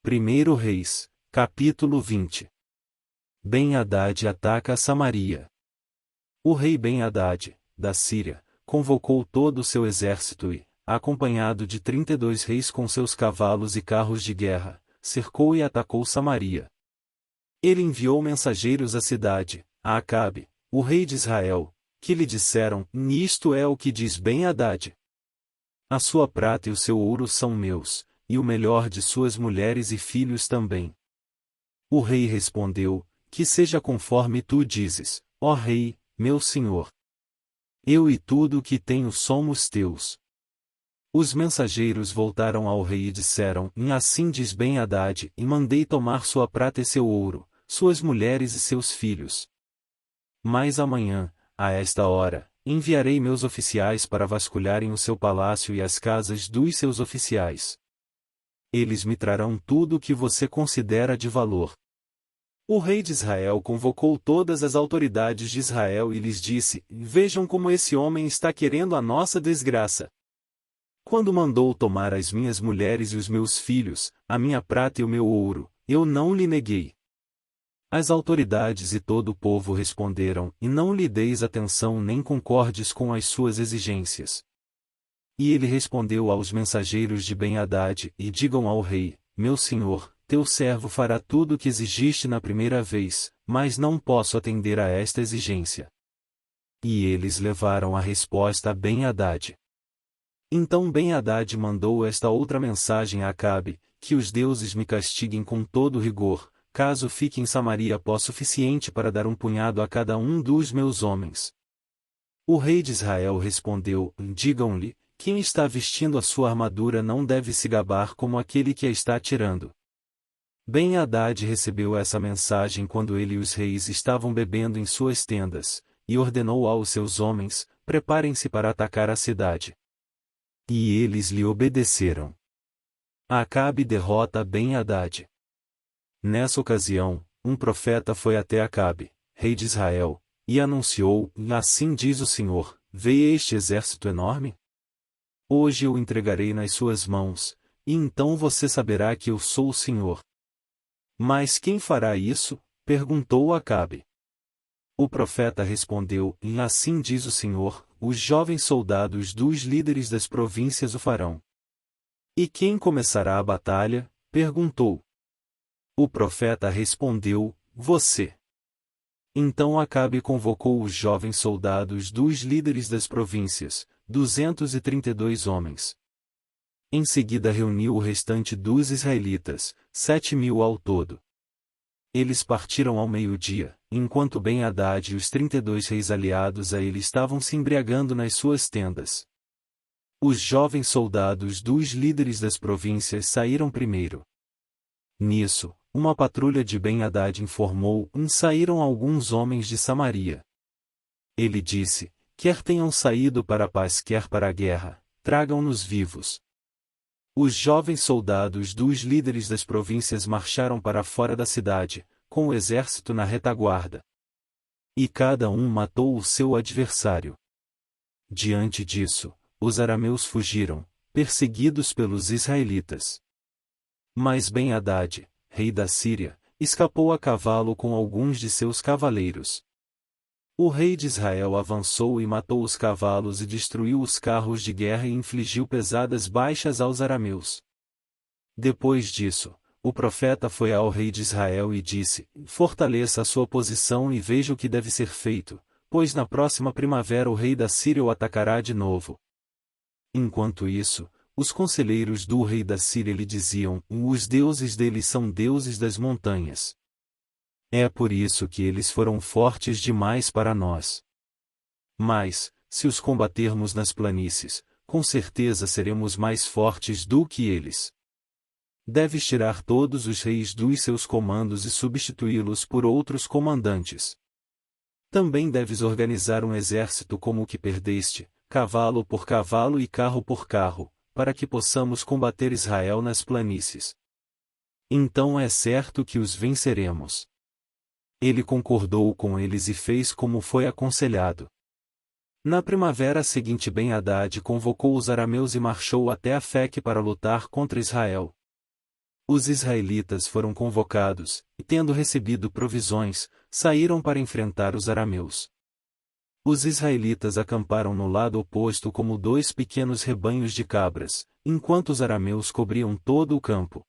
1 Reis, capítulo 20. Ben-Hadad ataca Samaria. O rei Ben-Hadad, da Síria, convocou todo o seu exército e, acompanhado de 32 reis com seus cavalos e carros de guerra, cercou e atacou Samaria. Ele enviou mensageiros à cidade, a Acabe, o rei de Israel, que lhe disseram: Isto é o que diz Ben-Hadad. A sua prata e o seu ouro são meus, e o melhor de suas mulheres e filhos também. O rei respondeu: Que seja conforme tu dizes, ó rei, meu senhor. Eu e tudo o que tenho somos teus. Os mensageiros voltaram ao rei e disseram: Assim diz Ben-Hadad, e mandei tomar sua prata e seu ouro, suas mulheres e seus filhos. Mas amanhã, a esta hora, enviarei meus oficiais para vasculharem o seu palácio e as casas dos seus oficiais. Eles me trarão tudo o que você considera de valor. O rei de Israel convocou todas as autoridades de Israel e lhes disse: Vejam como esse homem está querendo a nossa desgraça. Quando mandou tomar as minhas mulheres e os meus filhos, a minha prata e o meu ouro, eu não lhe neguei. As autoridades e todo o povo responderam: E não lhe deis atenção nem concordes com as suas exigências. E ele respondeu aos mensageiros de Ben-Hadad: E digam ao rei: Meu senhor, teu servo fará tudo o que exigiste na primeira vez, mas não posso atender a esta exigência. E eles levaram a resposta a Ben-Hadad. Então Ben-Hadad mandou esta outra mensagem a Acabe: Que os deuses me castiguem com todo rigor, caso fique em Samaria pó suficiente para dar um punhado a cada um dos meus homens. O rei de Israel respondeu: Digam-lhe: Quem está vestindo a sua armadura não deve se gabar como aquele que a está tirando. Ben-Hadad recebeu essa mensagem quando ele e os reis estavam bebendo em suas tendas, e ordenou aos seus homens: Preparem-se para atacar a cidade. E eles lhe obedeceram. Acabe derrota Ben-Hadad. Nessa ocasião, um profeta foi até Acabe, rei de Israel, e anunciou: Assim diz o Senhor, vê este exército enorme? Hoje eu o entregarei nas suas mãos, e então você saberá que eu sou o Senhor. Mas quem fará isso? Perguntou Acabe. O profeta respondeu: Assim diz o Senhor, os jovens soldados dos líderes das províncias o farão. E quem começará a batalha? Perguntou. O profeta respondeu: Você. Então Acabe convocou os jovens soldados dos líderes das províncias, 232 homens. Em seguida reuniu o restante dos israelitas, 7.000 ao todo. Eles partiram ao meio-dia, enquanto Ben-Hadad e os 32 reis aliados a ele estavam se embriagando nas suas tendas. Os jovens soldados dos líderes das províncias saíram primeiro. Nisso, uma patrulha de Ben-Hadad informou: Saíram alguns homens de Samaria. Ele disse: Quer tenham saído para a paz quer para a guerra, tragam-nos vivos. Os jovens soldados dos líderes das províncias marcharam para fora da cidade, com o exército na retaguarda. E cada um matou o seu adversário. Diante disso, os arameus fugiram, perseguidos pelos israelitas. Mas Ben-Hadad, rei da Síria, escapou a cavalo com alguns de seus cavaleiros. O rei de Israel avançou e matou os cavalos e destruiu os carros de guerra e infligiu pesadas baixas aos arameus. Depois disso, o profeta foi ao rei de Israel e disse: Fortaleça a sua posição e veja o que deve ser feito, pois na próxima primavera o rei da Síria o atacará de novo. Enquanto isso, os conselheiros do rei da Síria lhe diziam: Os deuses deles são deuses das montanhas. É por isso que eles foram fortes demais para nós. Mas, se os combatermos nas planícies, com certeza seremos mais fortes do que eles. Deves tirar todos os reis dos seus comandos e substituí-los por outros comandantes. Também deves organizar um exército como o que perdeste, cavalo por cavalo e carro por carro, para que possamos combater Israel nas planícies. Então é certo que os venceremos. Ele concordou com eles e fez como foi aconselhado. Na primavera seguinte Ben-Hadad convocou os arameus e marchou até Afeque para lutar contra Israel. Os israelitas foram convocados, e tendo recebido provisões, saíram para enfrentar os arameus. Os israelitas acamparam no lado oposto como dois pequenos rebanhos de cabras, enquanto os arameus cobriam todo o campo.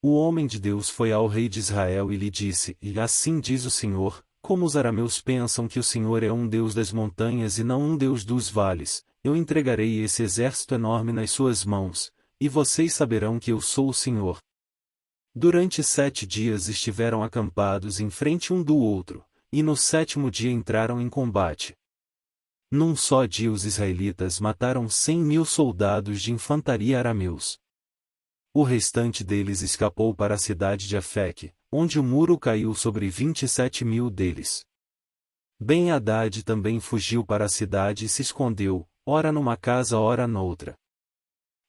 O homem de Deus foi ao rei de Israel e lhe disse: E assim diz o Senhor, como os arameus pensam que o Senhor é um Deus das montanhas e não um Deus dos vales, eu entregarei esse exército enorme nas suas mãos, e vocês saberão que eu sou o Senhor. Durante 7 dias estiveram acampados em frente um do outro, e no 7º dia entraram em combate. Num só dia os israelitas mataram 100.000 soldados de infantaria arameus. O restante deles escapou para a cidade de Afeque, onde o muro caiu sobre 27.000 deles. Ben-Hadad também fugiu para a cidade e se escondeu, ora numa casa ora noutra.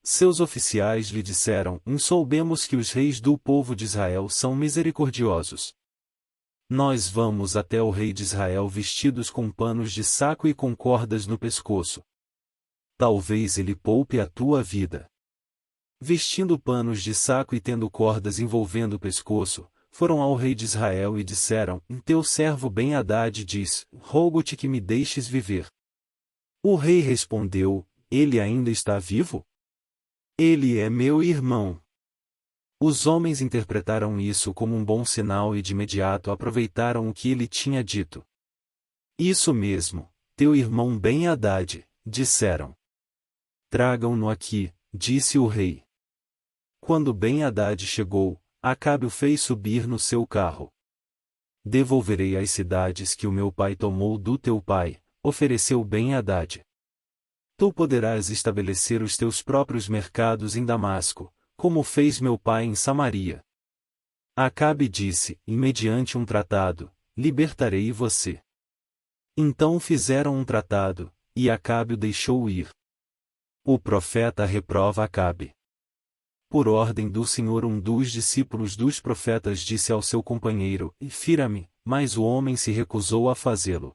Seus oficiais lhe disseram: Soubemos que os reis do povo de Israel são misericordiosos. Nós vamos até o rei de Israel vestidos com panos de saco e com cordas no pescoço. Talvez ele poupe a tua vida. Vestindo panos de saco e tendo cordas envolvendo o pescoço, foram ao rei de Israel e disseram: Teu servo Ben-Hadad diz: Rogo-te que me deixes viver. O rei respondeu: Ele ainda está vivo? Ele é meu irmão. Os homens interpretaram isso como um bom sinal e de imediato aproveitaram o que ele tinha dito. Isso mesmo, teu irmão Ben-Hadad, disseram. Tragam-no aqui, disse o rei. Quando Ben-Hadad chegou, Acabe o fez subir no seu carro. Devolverei as cidades que o meu pai tomou do teu pai, ofereceu Ben-Hadad. Tu poderás estabelecer os teus próprios mercados em Damasco, como fez meu pai em Samaria. Acabe disse: E mediante um tratado, libertarei você. Então fizeram um tratado, e Acabe o deixou ir. O profeta reprova Acabe. Por ordem do Senhor, um dos discípulos dos profetas disse ao seu companheiro: Fira-me, mas o homem se recusou a fazê-lo.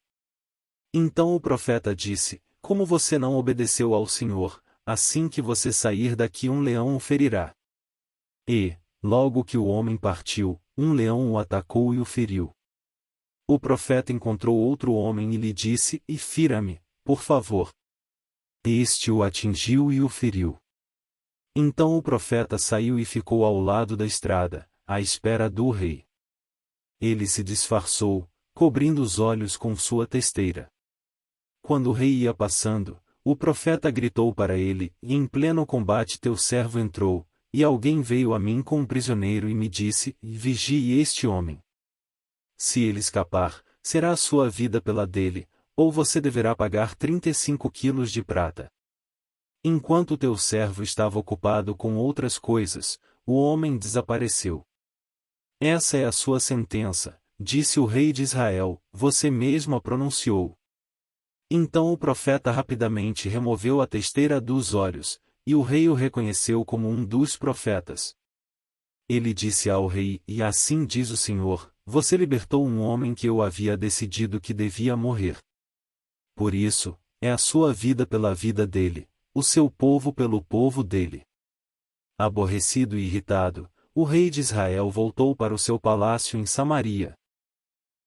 Então o profeta disse: Como você não obedeceu ao Senhor, assim que você sair daqui um leão o ferirá. E, logo que o homem partiu, um leão o atacou e o feriu. O profeta encontrou outro homem e lhe disse: Fira-me, por favor. Este o atingiu e o feriu. Então o profeta saiu e ficou ao lado da estrada, à espera do rei. Ele se disfarçou, cobrindo os olhos com sua testeira. Quando o rei ia passando, o profeta gritou para ele: Em pleno combate teu servo entrou, e alguém veio a mim com um prisioneiro e me disse: Vigie este homem. Se ele escapar, será a sua vida pela dele, ou você deverá pagar 35 quilos de prata. Enquanto teu servo estava ocupado com outras coisas, o homem desapareceu. Essa é a sua sentença, disse o rei de Israel, você mesmo a pronunciou. Então o profeta rapidamente removeu a testeira dos olhos, e o rei o reconheceu como um dos profetas. Ele disse ao rei: E assim diz o Senhor, você libertou um homem que eu havia decidido que devia morrer. Por isso, é a sua vida pela vida dele, o seu povo pelo povo dele. Aborrecido e irritado, o rei de Israel voltou para o seu palácio em Samaria.